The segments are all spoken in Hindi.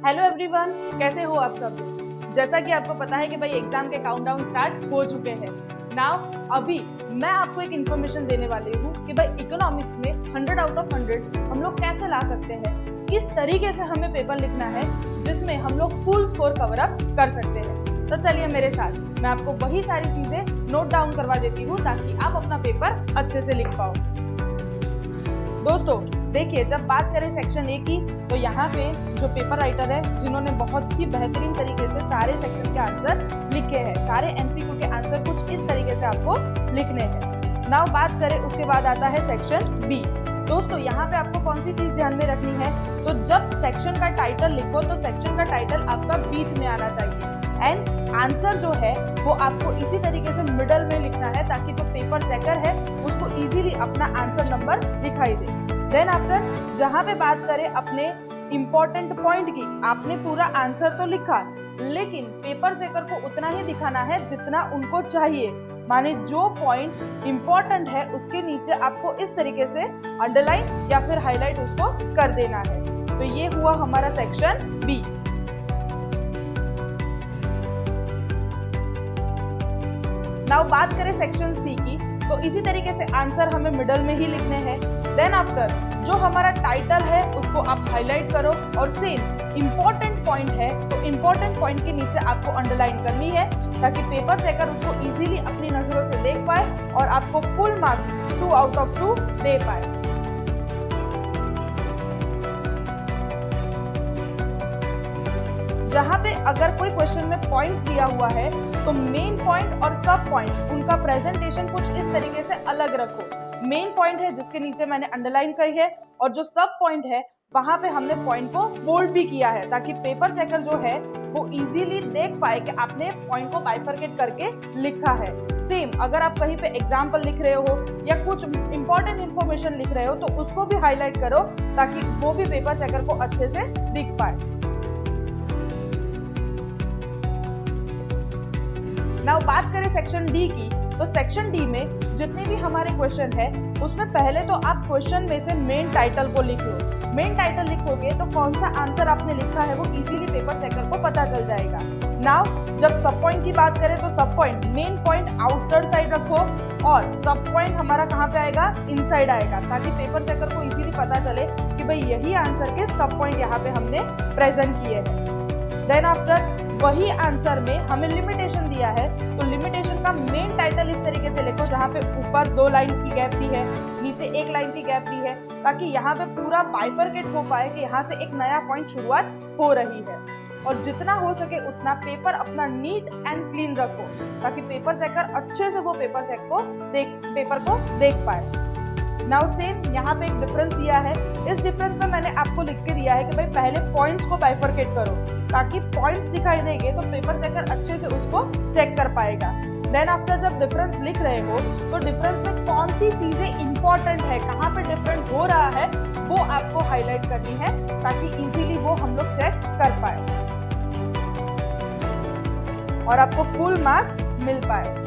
हेलो एवरीवन, कैसे हो आप सब। जैसा कि आपको पता है कि भाई एग्जाम के काउंटडाउन स्टार्ट हो चुके हैं। नाउ अभी मैं आपको एक इन्फॉर्मेशन देने वाली हूँ कि भाई इकोनॉमिक्स में 100 आउट ऑफ 100 हम लोग कैसे ला सकते हैं, किस तरीके से हमें पेपर लिखना है जिसमें हम लोग फुल स्कोर कवर अप कर सकते हैं। तो चलिए मेरे साथ, मैं आपको वही सारी चीजें नोट डाउन करवा देती हूँ ताकि आप अपना पेपर अच्छे से लिख पाओ। दोस्तों देखिए, जब बात करें सेक्शन ए की तो यहाँ पे जो पेपर राइटर है जिन्होंने बहुत ही बेहतरीन तरीके से सारे सेक्शन के आंसर लिखे हैं, सारे एमसीक्यू के आंसर कुछ इस तरीके से आपको लिखने हैं। नाउ बात करें, उसके बाद आता है सेक्शन बी। दोस्तों यहाँ पे आपको कौन सी चीज ध्यान में रखनी है, तो जब सेक्शन का टाइटल लिखो तो सेक्शन का टाइटल आपका बीच में आना चाहिए एंड आंसर जो है वो आपको इसी तरीके से मिडल में लिखना है ताकि जो पेपर चेकर है उसको इजीली अपना आंसर नंबर दिखाई दे। देन आफ्टर जहाँ पे बात करें अपने इम्पोर्टेंट पॉइंट की, आपने पूरा आंसर तो लिखा लेकिन पेपर चेकर को उतना ही दिखाना है जितना उनको चाहिए। माने जो पॉइंट इम्पोर्टेंट है उसके नीचे आपको इस तरीके से अंडरलाइन या फिर हाईलाइट उसको कर देना है। तो ये हुआ हमारा सेक्शन बी। नाउ बात करें सेक्शन सी की, तो इसी तरीके से आंसर हमें मिडल में ही लिखने हैं। देन आफ्टर जो हमारा टाइटल है उसको आप हाईलाइट करो और सेम इम्पोर्टेंट पॉइंट है तो इम्पोर्टेंट पॉइंट के नीचे आपको अंडरलाइन करनी है ताकि पेपर चेकर उसको इजीली अपनी नजरों से देख पाए और आपको फुल मार्क्स 2 आउट ऑफ 2 दे पाए। जहाँ पे अगर कोई क्वेश्चन में पॉइंट्स दिया हुआ है तो मेन पॉइंट और सब पॉइंट उनका प्रेजेंटेशन कुछ इस तरीके से अलग रखो। मेन पॉइंट है जिसके नीचे मैंने अंडरलाइन करी है और जो सब पॉइंट है वहां पे हमने पॉइंट को बोल्ड भी किया है ताकि पेपर चेकर जो है वो इजीली देख पाए कि आपने पॉइंट को बाइफरकेट करके लिखा है। सेम अगर आप कहीं पे एग्जाम्पल लिख रहे हो या कुछ इंपॉर्टेंट इन्फॉर्मेशन लिख रहे हो तो उसको भी हाईलाइट करो ताकि वो भी पेपर चेकर को अच्छे से दिख पाए। नाउ बात करें सेक्शन डी की, तो सेक्शन डी में जितने भी हमारे क्वेश्चन है उसमें पहले तो आप क्वेश्चन में से मेन टाइटल को लिख लो। मेन टाइटल लिखोगे तो कौन सा आंसर आपने लिखा है वो इजीली पेपर चेकर को पता चल जाएगा। नाउ जब सब पॉइंट की बात करें तो सब point, main point outer side रखो और सब पॉइंट हमारा कहाँ पे आएगा, इनसाइड आएगा ताकि पेपर चेकर को इजीली पता चले कि भाई यही आंसर के सब पॉइंट यहाँ पे हमने प्रेजेंट किए हैं। देन आफ्टर वही आंसर में हमें लिमिटेशन दिया है तो लिमिटेशन का मेन टाइटल इस तरीके से लिखो जहाँ पे ऊपर 2 लाइन की गैप दी है, नीचे 1 लाइन की गैप दी है ताकि यहाँ पे पूरा बाइफरकेट हो पाए कि यहाँ से एक नया पॉइंट शुरुआत हो रही है। और जितना हो सके उतना पेपर अपना नीट एंड क्लीन रखो ताकि पेपर चेकर अच्छे से वो पेपर को देख पाए। नाउ सेम यहाँ पे एक डिफरेंस दिया है, इस डिफरेंस में मैंने आपको लिख के दिया है कि भाई पहले पॉइंट्स को बाइफरकेट करो ताकि पॉइंट्स दिखाई देंगे तो पेपर चेकर अच्छे से उसको चेक कर पाएगा। देन आफ्टर जब डिफरेंस लिख रहे हो तो डिफरेंस में कौन सी चीजें इंपॉर्टेंट है, कहाँ पे डिफरेंट हो रहा है वो आपको हाईलाइट करनी है ताकि इजीली वो हम लोग चेक कर पाए और आपको फुल मार्क्स मिल पाए।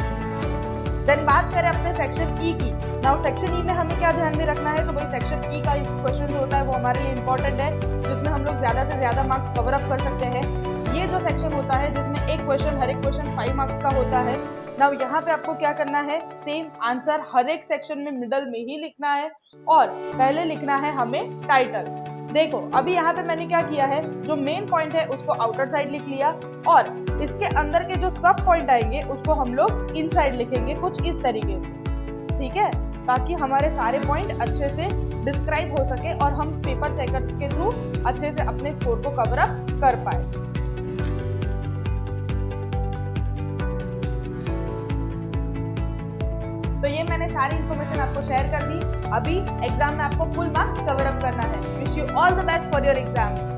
देन बात करें अपने सेक्शन ई की। नाउ सेक्शन ई में हमें क्या ध्यान में रखना है, तो भाई सेक्शन ई का क्वेश्चन जो होता है वो हमारे लिए इंपॉर्टेंट है जिसमें हम लोग ज्यादा से ज्यादा मार्क्स कवर अप कर सकते हैं। ये जो सेक्शन होता है जिसमें हर एक क्वेश्चन 5 मार्क्स का होता है। नाउ यहाँ पे आपको क्या करना है, सेम आंसर हर एक सेक्शन में मिडल में ही लिखना है और पहले लिखना है हमें टाइटल। देखो अभी यहाँ पे मैंने क्या किया है, जो मेन पॉइंट है उसको आउटर साइड लिख लिया और इसके अंदर के जो सब पॉइंट आएंगे उसको हम लोग इनसाइड लिखेंगे कुछ इस तरीके से, ठीक है, ताकि हमारे सारे पॉइंट अच्छे से डिस्क्राइब हो सके और हम पेपर चेकर के थ्रू अच्छे से अपने स्कोर को कवर अप कर पाए। तो ये मैंने सारी इन्फॉर्मेशन आपको शेयर कर दी। अभी एग्जाम में आपको फुल मार्क्स कवर अप करना है। Wish you all the best for your exams.